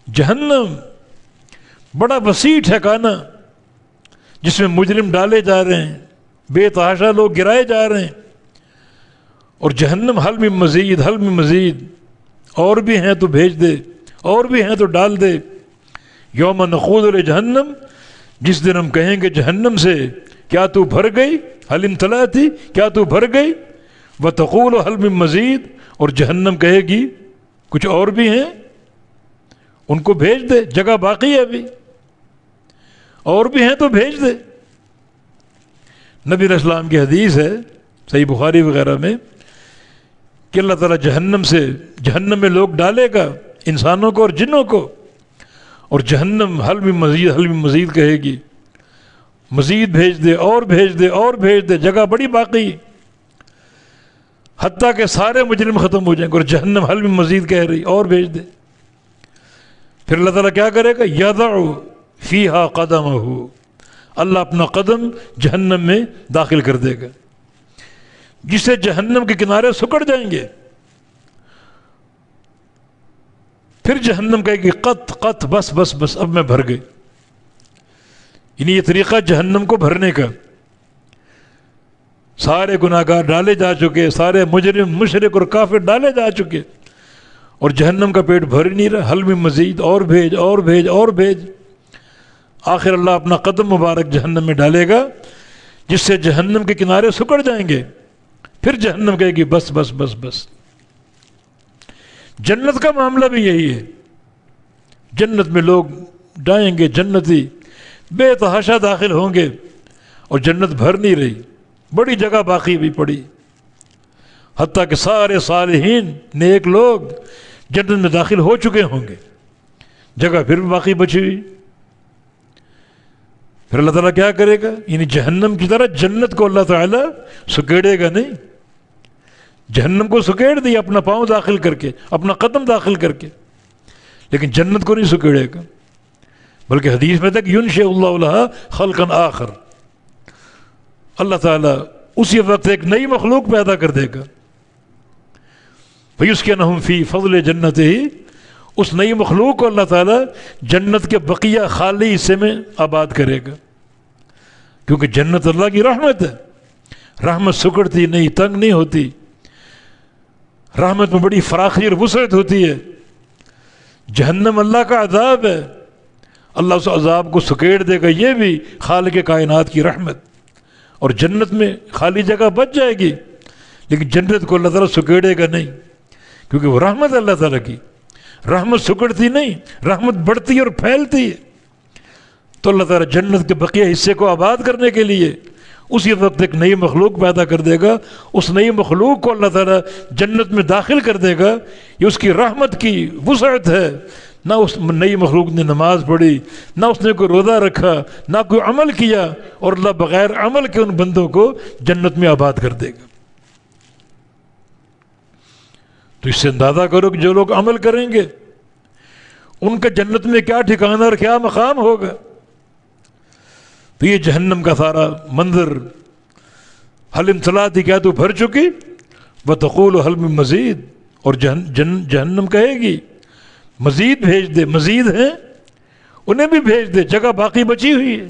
جہنم بڑا وسیع ٹھکانہ جس میں مجرم ڈالے جا رہے ہیں، بے تحاشا لوگ گرائے جا رہے ہیں. اور جہنم حل میں مزید، حل میں مزید، اور بھی ہیں تو بھیج دے، اور بھی ہیں تو ڈال دے. یوم نقول لجہنم، جس دن ہم کہیں گے جہنم سے کیا تو بھر گئی، حل امتلاتی، کیا تو بھر گئی. وتقول حل من مزید، اور جہنم کہے گی کچھ اور بھی ہیں، ان کو بھیج دے، جگہ باقی ہے ابھی، اور بھی ہیں تو بھیج دے. نبی علیہ السلام کی حدیث ہے صحیح بخاری وغیرہ میں کہ اللہ تعالیٰ جہنم میں لوگ ڈالے گا، انسانوں کو اور جنوں کو، اور جہنم حل من مزید، حل من مزید کہے گی، مزید بھیج دے، اور بھیج دے، اور بھیج دے، جگہ بڑی باقی، حتیٰ کہ سارے مجرم ختم ہو جائیں گے. اور جہنم حل من مزید کہہ رہی، اور بھیج دے. پھر اللہ تعالیٰ کیا کرے گا؟ یضع فیہا قدمہ، اللہ اپنا قدم جہنم میں داخل کر دے گا، جسے جہنم کے کنارے سکڑ جائیں گے. پھر جہنم کہے گی قط قط، بس بس بس، اب میں بھر گئی. یعنی یہ طریقہ جہنم کو بھرنے کا. سارے گناہگار ڈالے جا چکے، سارے مجرم مشرک اور کافر ڈالے جا چکے، اور جہنم کا پیٹ بھر ہی نہیں رہا. حل میں مزید، اور بھیج، اور بھیج، اور بھیج. آخر اللہ اپنا قدم مبارک جہنم میں ڈالے گا، جس سے جہنم کے کنارے سکڑ جائیں گے. پھر جہنم کہے گی بس بس بس بس. جنت کا معاملہ بھی یہی ہے. جنت میں لوگ جائیں گے، جنتی بے تحاشا داخل ہوں گے، اور جنت بھر نہیں رہی، بڑی جگہ باقی بھی پڑی. حتیٰ کہ سارے صالحین نیک لوگ جنت میں داخل ہو چکے ہوں گے، جگہ پھر بھی باقی بچی ہوئی. پھر اللہ تعالیٰ کیا کرے گا؟ یعنی جہنم کی طرح جنت کو اللہ تعالیٰ سکیڑے گا نہیں. جہنم کو سکیڑ دیا اپنا پاؤں داخل کر کے، اپنا قدم داخل کر کے، لیکن جنت کو نہیں سکیڑے گا. بلکہ حدیث میں تک ینشئ اللہ لہا خلقا آخر، اللہ تعالیٰ اسی وقت ایک نئی مخلوق پیدا کر دے گا. فیسکنہم فی فضل جنتہ، اس نئی مخلوق کو اللہ تعالیٰ جنت کے بقیہ خالی حصے میں آباد کرے گا. کیونکہ جنت اللہ کی رحمت ہے، رحمت سکڑتی نہیں، تنگ نہیں ہوتی، رحمت میں بڑی فراخی اور وسعت ہوتی ہے. جہنم اللہ کا عذاب ہے، اللہ اس عذاب کو سکیڑ دے گا. یہ بھی خالق کائنات کی رحمت. اور جنت میں خالی جگہ بچ جائے گی، لیکن جنت کو اللہ تعالیٰ سکیڑے گا نہیں، کیونکہ وہ رحمت ہے اللہ تعالیٰ کی. رحمت سکڑتی نہیں، رحمت بڑھتی اور پھیلتی ہے. تو اللہ تعالیٰ جنت کے بقیہ حصے کو آباد کرنے کے لیے اسی وقت ایک نئی مخلوق پیدا کر دے گا. اس نئی مخلوق کو اللہ تعالیٰ جنت میں داخل کر دے گا. یہ اس کی رحمت کی وسعت ہے. نہ اس نئی مخلوق نے نماز پڑھی، نہ اس نے کوئی روزہ رکھا، نہ کوئی عمل کیا، اور اللہ بغیر عمل کے ان بندوں کو جنت میں آباد کر دے گا. تو اس سے اندازہ کرو کہ جو لوگ عمل کریں گے ان کا جنت میں کیا ٹھکانہ اور کیا مقام ہوگا. تو یہ جہنم کا سارا منظر، حل امتلاتی، کیا تو بھر چکی، وتقول حل من مزید، اور جہنم کہے گی مزید بھیج دے، مزید ہیں انہیں بھی بھیج دے، جگہ باقی بچی ہوئی ہے.